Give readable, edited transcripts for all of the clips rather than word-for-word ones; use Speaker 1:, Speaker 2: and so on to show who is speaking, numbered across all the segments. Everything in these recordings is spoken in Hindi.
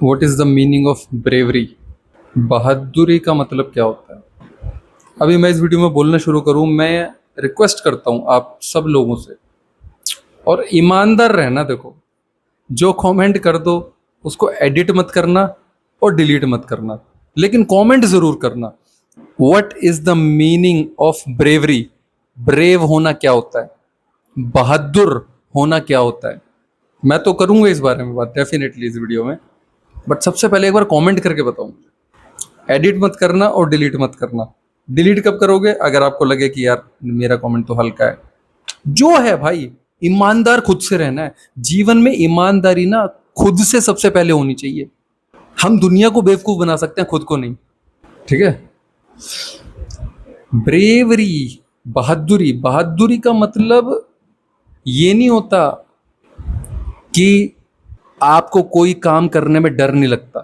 Speaker 1: What is the meaning of bravery? बहादुरी का मतलब क्या होता है? अभी मैं इस वीडियो में बोलना शुरू करूं, मैं रिक्वेस्ट करता हूं आप सब लोगों से, और ईमानदार रहना। देखो, जो कमेंट कर दो उसको एडिट मत करना और डिलीट मत करना, लेकिन कमेंट जरूर करना। What is the meaning of bravery? Brave होना क्या होता है? बहादुर होना क्या होता है? मैं तो करूंगा इस बारे में बात डेफिनेटली इस वीडियो में, बट सबसे पहले एक बार कमेंट करके बताऊं। एडिट मत करना और डिलीट मत करना। डिलीट कब करोगे? अगर आपको लगे कि यार मेरा कमेंट तो हल्का है। जो है भाई, ईमानदार खुद से रहना है। जीवन में ईमानदारी ना खुद से सबसे पहले होनी चाहिए। हम दुनिया को बेवकूफ बना सकते हैं, खुद को नहीं। ठीक है? ब्रेवरी, बहादुरी, बहादुरी का मतलब ये नहीं होता कि आपको कोई काम करने में डर नहीं लगता।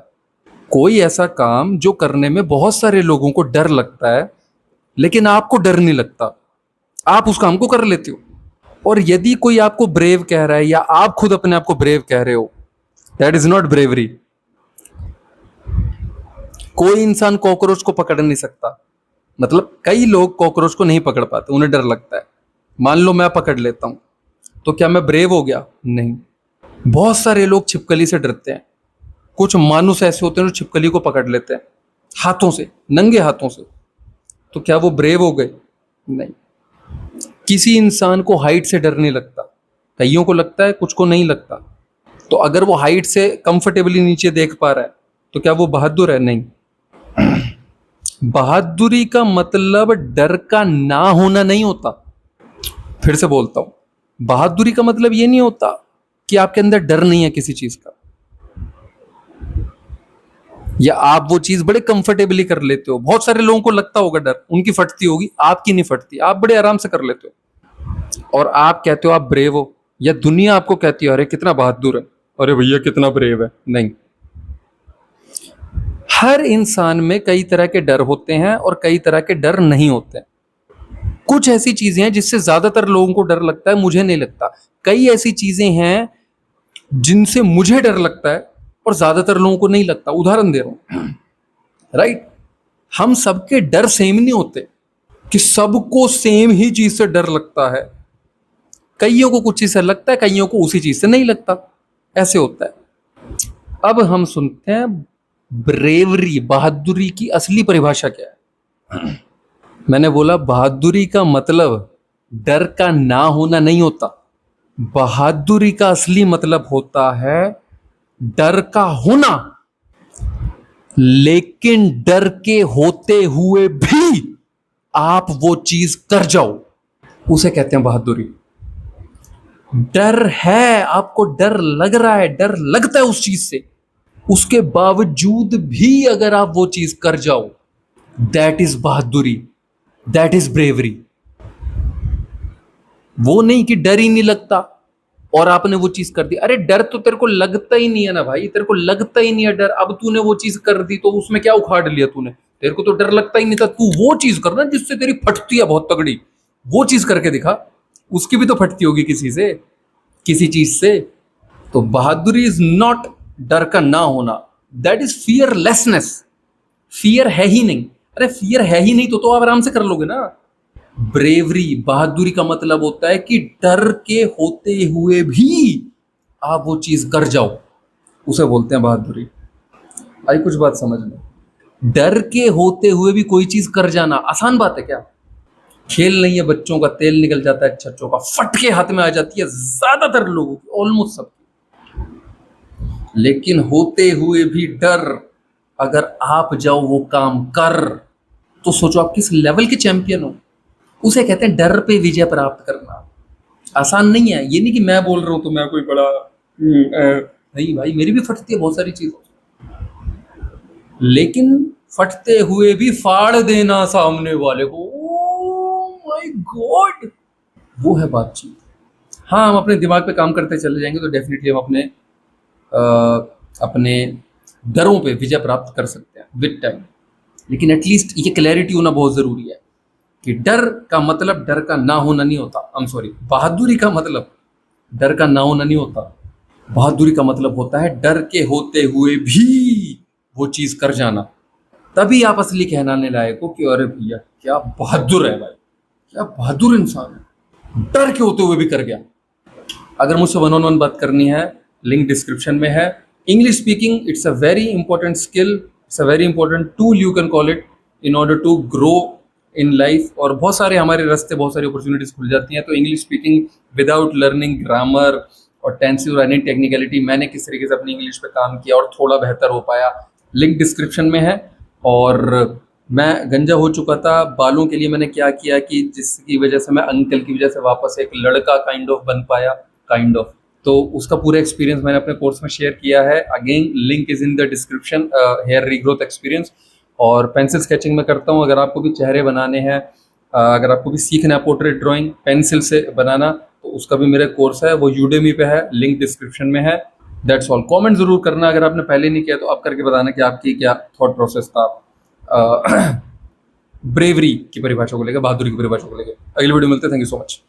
Speaker 1: कोई ऐसा काम जो करने में बहुत सारे लोगों को डर लगता है, लेकिन आपको डर नहीं लगता, आप उस काम को कर लेते हो। और यदि कोई आपको ब्रेव कह रहा है या आप खुद अपने आप को ब्रेव कह रहे हो, दैट इज नॉट ब्रेवरी। कोई इंसान कॉकरोच को पकड़ नहीं सकता। मतलब कई लोग कॉकरोच को नहीं पकड़ पाते, उन्हें डर लगता है। मान लो मैं पकड़ लेता हूं, तो क्या मैं ब्रेव हो गया? नहीं। बहुत सारे लोग छिपकली से डरते हैं। कुछ मानुस ऐसे होते हैं जो छिपकली को पकड़ लेते हैं हाथों से, नंगे हाथों से। तो क्या वो ब्रेव हो गए? नहीं। किसी इंसान को हाइट से डर नहीं लगता। कईयों को लगता है, कुछ को नहीं लगता। तो अगर वो हाइट से कंफर्टेबली नीचे देख पा रहा है, तो क्या वो बहादुर है? नहीं। बहादुरी का मतलब डर का ना होना नहीं होता। फिर से बोलता हूं, बहादुरी का मतलब ये नहीं होता कि आपके अंदर डर नहीं है किसी चीज का, या आप वो चीज बड़े कंफर्टेबली कर लेते हो। बहुत सारे लोगों को लगता होगा डर, उनकी फटती होगी, आपकी नहीं फटती, आप बड़े आराम से कर लेते हो। और आप कहते हो आप ब्रेव हो, या दुनिया आपको कहती है अरे कितना बहादुर है, अरे भैया कितना ब्रेव है। नहीं। हर इंसान में कई तरह के डर होते हैं और कई तरह के डर नहीं होते हैं। कुछ ऐसी चीजें हैं जिससे ज्यादातर लोगों को डर लगता है, मुझे नहीं लगता। कई ऐसी चीजें हैं जिनसे मुझे डर लगता है और ज्यादातर लोगों को नहीं लगता। उदाहरण दे रहा हूं, राइट? हम सबके डर सेम नहीं होते कि सबको सेम ही चीज से डर लगता है। कईयों को कुछ चीज से लगता है, कईयों को उसी चीज से नहीं लगता। ऐसे होता है। अब हम सुनते हैं ब्रेवरी, बहादुरी की असली परिभाषा क्या है। मैंने बोला बहादुरी का मतलब डर का ना होना नहीं होता। बहादुरी का असली मतलब होता है डर का होना, लेकिन डर के होते हुए भी आप वो चीज कर जाओ, उसे कहते हैं बहादुरी। डर है, आपको डर लग रहा है, डर लगता है उस चीज से, उसके बावजूद भी अगर आप वो चीज कर जाओ, दैट इज बहादुरी, दैट इज ब्रेवरी। वो नहीं कि डर ही नहीं लगता और आपने वो चीज कर दी। अरे डर तो तेरे को लगता ही नहीं है ना भाई, तेरे को लगता ही नहीं है डर। अब तूने वो चीज कर दी तो उसमें क्या उखाड़ लिया तूने? तेरे को तो डर लगता ही नहीं था। तू वो चीज करना जिससे तेरी फटती है बहुत तगड़ी, वो चीज करके दिखा। उसकी भी तो फटती होगी किसी से, किसी चीज से। तो बहादुरी इज नॉट डर का ना होना, दैट इज फियरलेसनेस। फियर है ही नहीं। अरे फियर है ही नहीं तो आप आराम से कर लोगे ना। ब्रेवरी, बहादुरी का मतलब होता है कि डर के होते हुए भी आप वो चीज कर जाओ, उसे बोलते हैं बहादुरी। आई कुछ बात समझ में? डर के होते हुए भी कोई चीज कर जाना आसान बात है क्या? खेल नहीं है बच्चों का, तेल निकल जाता है छच्चों का, फट के हाथ में आ जाती है ज्यादातर लोगों की, ऑलमोस्ट सब। लेकिन होते हुए भी डर, अगर आप जाओ वो काम कर, तो सोचो आप किस लेवल के चैंपियन हो। उसे कहते हैं डर पे विजय प्राप्त करना। आसान नहीं है। ये नहीं कि मैं बोल रहा हूं तो मैं कोई बड़ा नहीं भाई, मेरी भी फटती है बहुत सारी चीजें, लेकिन फटते हुए भी फाड़ देना सामने वाले को, ओह माय गॉड, वो है बातचीत। हाँ, हम अपने दिमाग पे काम करते चले जाएंगे तो डेफिनेटली हम अपने डरों पे विजय प्राप्त कर सकते हैं विद टाइम। लेकिन एटलीस्ट ये क्लैरिटी होना बहुत जरूरी है कि डर का मतलब डर का ना होना नहीं होता। बहादुरी का मतलब डर का ना होना नहीं होता। बहादुरी का मतलब होता है डर के होते हुए भी वो चीज कर जाना। तभी आप असली कहलाने लायक हो कि अरे भैया क्या बहादुर है भाई, क्या बहादुर इंसान है, डर के होते हुए भी कर गया। अगर मुझसे वन ऑन वन बात करनी है, लिंक डिस्क्रिप्शन में है। English speaking it's a very important skill, it's a very important tool you can call it in order to grow in life. और बहुत सारे हमारे रास्ते, बहुत सारी अपॉर्चुनिटीज खुल जाती हैं। तो English speaking without learning grammar और टेंसेस और एनी टेक्निकलिटी, मैंने किस तरीके से अपनी इंग्लिश पे काम किया और थोड़ा बेहतर हो पाया, लिंक डिस्क्रिप्शन में है। और मैं गंजा हो चुका था, बालों के लिए मैंने क्या किया कि जिसकी वजह से मैं अंकल की वजह से वापस एक लड़का काइंड ऑफ बन पाया, काइंड ऑफ। तो उसका पूरा एक्सपीरियंस मैंने अपने कोर्स में शेयर किया है। Again link is in the description, hair regrowth experience. और पेंसिल स्केचिंग में करता हूँ। अगर आपको भी चेहरे बनाने हैं, अगर आपको भी सीखना है पोर्ट्रेट ड्राइंग पेंसिल से बनाना, तो उसका भी मेरा कोर्स है, वो यूडेमी पे है, लिंक डिस्क्रिप्शन में है। That's all. कमेंट जरूर करना अगर आपने पहले नहीं किया तो, आप करके बताना कि आपकी क्या थॉट प्रोसेस था ब्रेवरी की परिभाषा को लेकर, बहादुरी की परिभाषा को लेकर। अगली वीडियो मिलते हैं। Thank you so much.